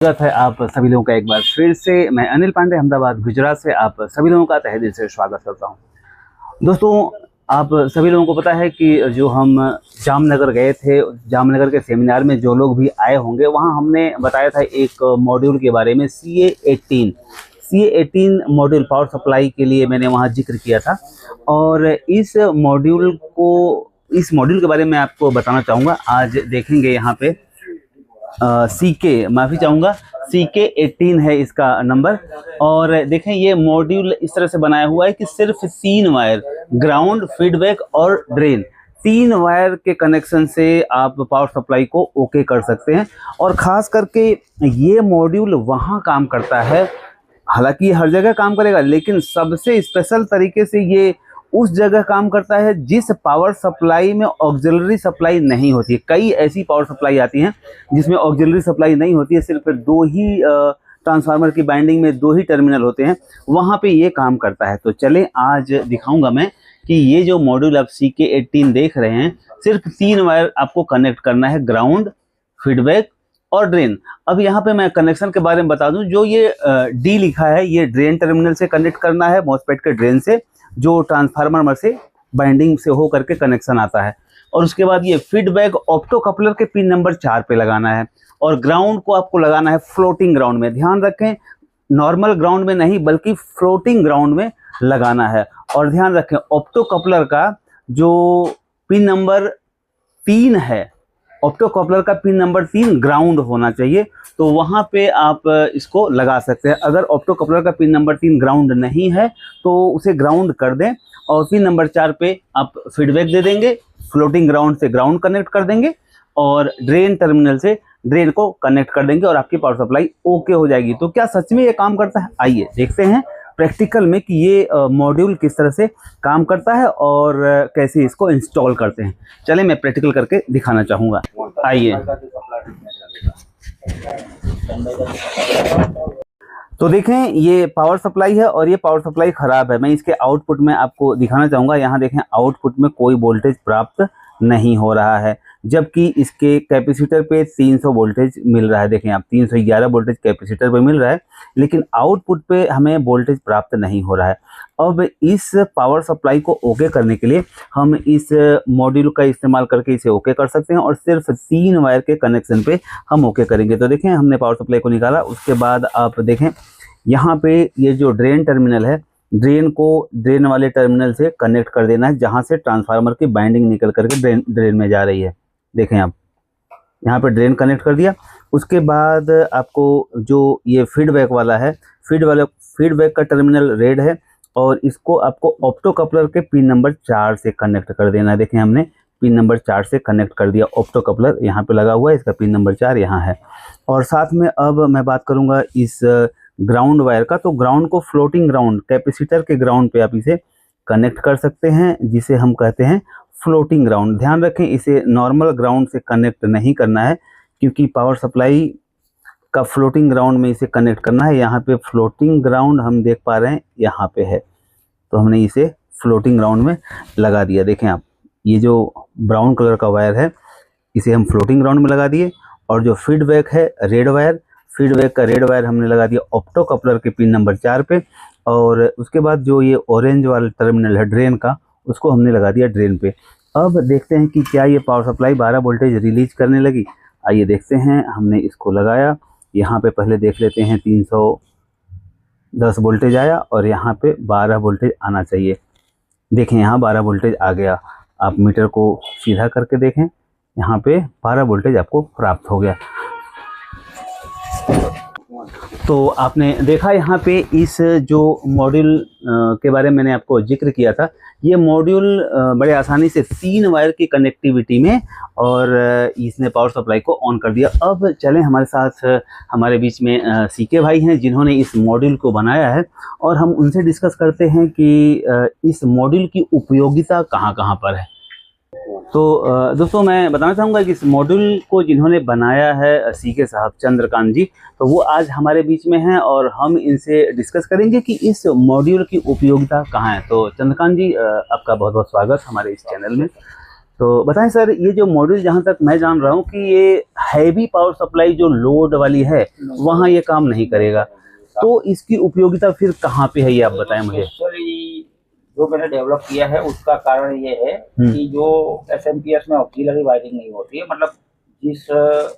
स्वागत है आप सभी लोगों का एक बार फिर से। मैं अनिल पांडे अहमदाबाद गुजरात से आप सभी लोगों का तहे दिल से स्वागत करता हूं। दोस्तों, आप सभी लोगों को पता है कि जो हम जामनगर गए थे, जामनगर के सेमिनार में जो लोग भी आए होंगे, वहां हमने बताया था एक मॉड्यूल के बारे में, CA18 मॉड्यूल पावर सप्लाई के लिए मैंने वहां जिक्र किया था। और इस मॉड्यूल के बारे में आपको बताना चाहूँगा। आज देखेंगे यहाँ पे माफ़ी चाहूँगा, CK18 है इसका नंबर। और देखें, ये मॉड्यूल इस तरह से बनाया हुआ है कि सिर्फ 3 वायर, ग्राउंड, फीडबैक और ड्रेन, 3 वायर के कनेक्शन से आप पावर सप्लाई को ओके कर सकते हैं। और ख़ास करके ये मॉड्यूल वहाँ काम करता है, हालांकि हर जगह काम करेगा, लेकिन सबसे स्पेशल तरीके से ये उस जगह काम करता है जिस पावर सप्लाई में ऑक्सिलरी सप्लाई नहीं होती है। कई ऐसी पावर सप्लाई आती हैं जिसमें ऑक्सिलरी सप्लाई नहीं होती है, सिर्फ 2 ही ट्रांसफार्मर की बाइंडिंग में 2 ही टर्मिनल होते हैं, वहाँ पे ये काम करता है। तो चलें, आज दिखाऊंगा मैं कि ये जो मॉड्यूल आप CK18 देख रहे हैं, सिर्फ 3 वायर आपको कनेक्ट करना है, ग्राउंड, फीडबैक और ड्रेन। अब यहाँ पे मैं कनेक्शन के बारे में बता दूं, जो ये D लिखा है, ये ड्रेन टर्मिनल से कनेक्ट करना है, मॉसफेट के ड्रेन से, जो ट्रांसफार्मर से बाइंडिंग से हो करके कनेक्शन आता है। और उसके बाद ये फीडबैक ऑप्टो कपलर के पिन नंबर 4 पे लगाना है। और ग्राउंड को आपको लगाना है फ्लोटिंग ग्राउंड में, ध्यान रखें, नॉर्मल ग्राउंड में नहीं बल्कि फ्लोटिंग ग्राउंड में लगाना है। और ध्यान रखें, ऑप्टो कपलर का जो पिन नंबर 3 है, ऑप्टो कपलर का पिन नंबर 3 ग्राउंड होना चाहिए, तो वहाँ पे आप इसको लगा सकते हैं। अगर ऑप्टो कपलर का पिन नंबर 3 ग्राउंड नहीं है तो उसे ग्राउंड कर दें, और पिन नंबर 4 पे आप फीडबैक दे देंगे, फ्लोटिंग ग्राउंड से ग्राउंड कनेक्ट कर देंगे, और ड्रेन टर्मिनल से ड्रेन को कनेक्ट कर देंगे, और आपकी पावर सप्लाई ओके हो जाएगी। तो क्या सच में ये काम करता है? आइए देखते हैं प्रैक्टिकल में कि ये मॉड्यूल किस तरह से काम करता है और कैसे इसको इंस्टॉल करते हैं। चलें, मैं प्रैक्टिकल करके दिखाना चाहूँगा। आइए, तो देखें, ये पावर सप्लाई है और ये पावर सप्लाई ख़राब है। मैं इसके आउटपुट में आपको दिखाना चाहूँगा। यहाँ देखें, आउटपुट में कोई वोल्टेज प्राप्त नहीं हो रहा है, जबकि इसके कैपेसिटर पे 300 वोल्टेज मिल रहा है। देखें आप, 311 वोल्टेज कैपेसिटर पे मिल रहा है, लेकिन आउटपुट पे हमें वोल्टेज प्राप्त नहीं हो रहा है। अब इस पावर सप्लाई को ओके करने के लिए हम इस मॉड्यूल का इस्तेमाल करके इसे ओके कर सकते हैं, और सिर्फ 3 वायर के कनेक्शन पे हम ओके करेंगे। तो देखें, हमने पावर सप्लाई को निकाला। उसके बाद आप देखें, यहाँ पे ये जो ड्रेन टर्मिनल है, ड्रेन को ड्रेन वाले टर्मिनल से कनेक्ट कर देना है, जहाँ से ट्रांसफार्मर की बाइंडिंग निकल करके ड्रेन में जा रही है। देखें आप, यहाँ पे ड्रेन कनेक्ट कर दिया। उसके बाद आपको जो ये फीडबैक वाला है, फीडबैक का टर्मिनल रेड है, और इसको आपको ऑप्टो कपलर के पिन नंबर 4 से कनेक्ट कर देना है। देखें, हमने पिन नंबर 4 से कनेक्ट कर दिया। ऑप्टो कपलर यहाँ पे लगा हुआ है, इसका पिन नंबर 4 यहाँ है। और साथ में अब मैं बात करूँगा इस ग्राउंड वायर का। तो ग्राउंड को फ्लोटिंग ग्राउंड, कैपेसिटर के ग्राउंड पे आप इसे कनेक्ट कर सकते हैं, जिसे हम कहते हैं फ्लोटिंग ग्राउंड। ध्यान रखें, इसे नॉर्मल ग्राउंड से कनेक्ट नहीं करना है, क्योंकि पावर सप्लाई का फ्लोटिंग ग्राउंड में इसे कनेक्ट करना है। यहाँ पे फ्लोटिंग ग्राउंड हम देख पा रहे हैं, यहाँ पे है, तो हमने इसे फ्लोटिंग ग्राउंड में लगा दिया। देखें आप, ये जो ब्राउन कलर का वायर है, इसे हम फ्लोटिंग ग्राउंड में लगा दिए। और जो फीडबैक है, रेड वायर, फीडबैक का रेड वायर हमने लगा दिया ऑप्टो कपलर के पिन नंबर 4 पे। और उसके बाद जो ये ऑरेंज वाला टर्मिनल है ड्रेन का, उसको हमने लगा दिया ड्रेन पे। अब देखते हैं कि क्या ये पावर सप्लाई 12 वोल्टेज रिलीज करने लगी। आइए देखते हैं। हमने इसको लगाया, यहाँ पे पहले देख लेते हैं, 310 वोल्टेज आया, और यहाँ पे 12 वोल्टेज आना चाहिए। देखें, यहाँ 12 वोल्टेज आ गया। आप मीटर को सीधा करके देखें, यहाँ पे 12 वोल्टेज आपको प्राप्त हो गया। तो आपने देखा यहाँ पे इस जो मॉड्यूल के बारे में मैंने आपको जिक्र किया था, ये मॉड्यूल बड़े आसानी से 3 वायर की कनेक्टिविटी में, और इसने पावर सप्लाई को ऑन कर दिया। अब चलें, हमारे साथ हमारे बीच में CK भाई हैं, जिन्होंने इस मॉड्यूल को बनाया है, और हम उनसे डिस्कस करते हैं कि इस मॉड्यूल की उपयोगिता कहाँ कहाँ पर है। तो दोस्तों, मैं बताना चाहूँगा कि इस मॉड्यूल को जिन्होंने बनाया है CK साहब, चंद्रकांत जी, तो वो आज हमारे बीच में हैं, और हम इनसे डिस्कस करेंगे कि इस मॉड्यूल की उपयोगिता कहाँ है। तो चंद्रकांत जी, आपका बहुत बहुत स्वागत हमारे इस चैनल में। तो बताएं सर, ये जो मॉड्यूल जहां तक मैं जान रहा हूँ कि ये हैवी पावर सप्लाई जो लोड वाली है वहाँ ये काम नहीं करेगा, तो इसकी उपयोगिता फिर कहाँ पे है ये आप बताएं मुझे। जो मैंने डेवलप किया है उसका कारण ये है कि जो एसएमपीएस में ऑक्सिलरी वायरिंग नहीं होती है, मतलब जिस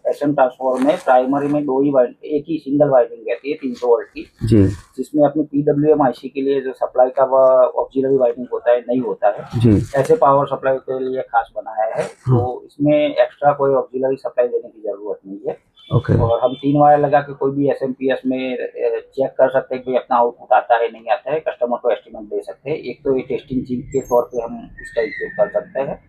एसएम ट्रांसफार्मर में प्राइमरी में दो ही वायरिंग, एक ही सिंगल वायरिंग रहती है 300 वोल्ट की जी, जिसमें अपने पीडब्ल्यूएम आईसी के लिए जो सप्लाई का ऑक्सिलरी वायरिंग होता है नहीं होता है जी, ऐसे पावर सप्लाई के लिए खास बनाया है। तो इसमें एक्स्ट्रा कोई ऑक्सिलरी सप्लाई देने की जरूरत नहीं है। ओके। और हम 3 वायर लगा के कोई भी एसएमपीएस में चेक कर सकते हैं कि अपना आउटपुट आता है नहीं आता है, कस्टमर को एस्टिमेट दे सकते हैं। एक तो ये टेस्टिंग चीज के तौर पे हम इसका उपयोग कर सकते हैं।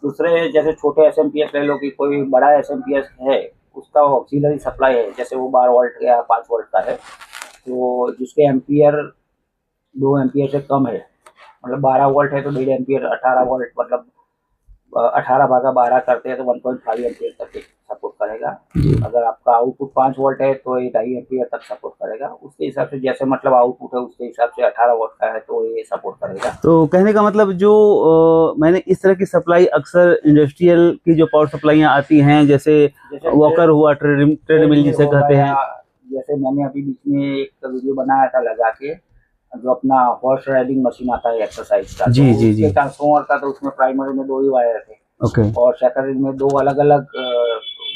दूसरे जैसे छोटे एसएमपीएस ले लो कि कोई बड़ा एसएमपीएस है उसका ऑक्सिलरी सप्लाई है, जैसे वो 12 वोल्ट या 5 वोल्ट का है, तो जिसके एम्पियर 2 एम्पियर से कम है, मतलब 12 वोल्ट है तो 1.5 एम्पियर 18 वोल्ट, मतलब 18/12 करते हैं तो 1.5 एम्पियर तक सपोर्ट करेगा। अगर आपका आउटपुट 5 वोल्ट है तो ये 2.5 एम्पियर तक सपोर्ट करेगा। उसके हिसाब से जैसे मतलब आउटपुट है उसके हिसाब से 18 वोल्ट का है तो ये सपोर्ट करेगा। तो कहने का मतलब जो मैंने इस तरह की सप्लाई अक्सर इंडस्ट्रियल की जो पावर सप्लाईयाँ आती हैं, जैसे वॉकर हुआ, ट्रेडमिल जिसे कहते हैं, जैसे मैंने अभी बीच में एक वीडियो बनाया था लगा के, जो अपना हॉर्स राइडिंग मशीन आता है एक्सरसाइज का, जी जी जी, ट्रांसफॉर्मर था तो उसमें प्राइमरी में 2 ही वायर थे, ओके, और सेकेंडरी में 2 अलग अलग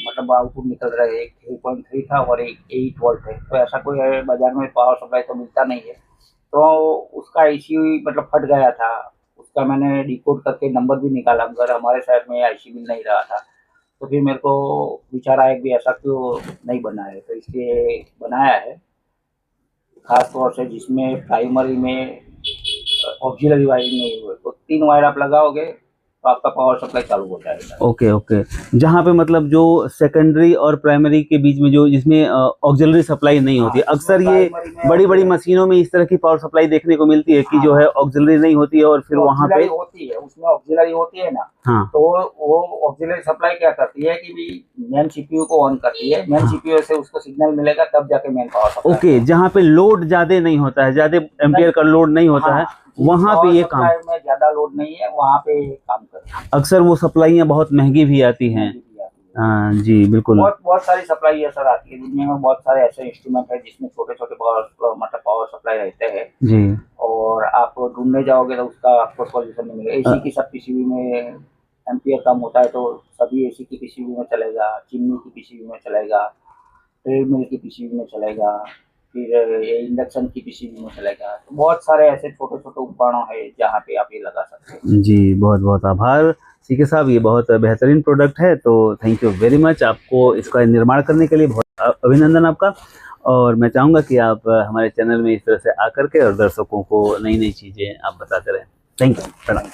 मतलब आउटपुट निकल रहे, एक 3.3 था और एक 8 वोल्ट है। तो ऐसा कोई बाजार में पावर सप्लाई तो मिलता नहीं है, तो उसका आईसी मतलब फट गया था। उसका मैंने डिकोड करके नंबर भी निकाला, मगर हमारे शहर में आईसी मिल नहीं रहा था। तो फिर मेरे को विचार आया कि ऐसा क्यों नहीं बना है, तो इसलिए बनाया है खास तौर से जिसमें प्राइमरी में ऑक्सिलरी वायरिंग नहीं हुए। तो 3 वायर आप लगाओगे तो आपका पावर सप्लाई चालू हो जाएगा। ओके ओके, जहाँ पे मतलब जो सेकेंडरी और प्राइमरी के बीच में जो जिसमें ऑक्सिलरी सप्लाई नहीं होती है, अक्सर ये बड़ी बड़ी मशीनों में इस तरह की पावर सप्लाई देखने को मिलती है कि जो है ऑक्सिलरी नहीं होती है और फिर वहाँ पे होती है, उसमें ऑक्सिलरी होती है ना, हाँ, तो वो ऑक्सिलरी सप्लाई क्या करती है कि मेन सीपीयू को ऑन करती है, मेन सीपीयू से उसको सिग्नल मिलेगा तब जाके मेन पावर सप्लाई। ओके, जहाँ पे लोड ज्यादा नहीं होता है, ज्यादा एम्पियर का लोड नहीं होता है, वहाँ पे ये काम में ज्यादा लोड नहीं है, वहाँ पे काम करते हैं। अक्सर वो सप्लाईयाँ बहुत महंगी भी आती हैं। हाँ जी बिल्कुल, बहुत सारी सप्लाई सर आती है दुनिया में, बहुत सारे ऐसे इंस्ट्रूमेंट है जिसमें छोटे छोटे पावर सप्लाई रहते हैं जी, और आप ढूंढने जाओगे तो उसका आपको सॉल्यूशन नहीं मिलेगा। एसी की सब पीसीबी में एम्पियर कम होता है तो सभी एसी की पीसीबी में चलेगा, चिमनी की पीसीबी में चलेगा, ट्रेडमिल की पीसीबी में चलेगा, फिर इंडक्शन की पीसीबी में चलेगा। तो बहुत सारे ऐसे छोटे छोटे उपकरण है जहाँ पे आप ये लगा सकते हैं। जी बहुत बहुत आभार सीके साहब, ये बहुत बेहतरीन प्रोडक्ट है, तो थैंक यू वेरी मच। आपको इसका निर्माण करने के लिए बहुत अभिनंदन आपका, और मैं चाहूँगा कि आप हमारे चैनल में इस तरह से आकर के और दर्शकों को नई नई चीज़ें आप बताते रहें। थैंक यू, प्रणाम।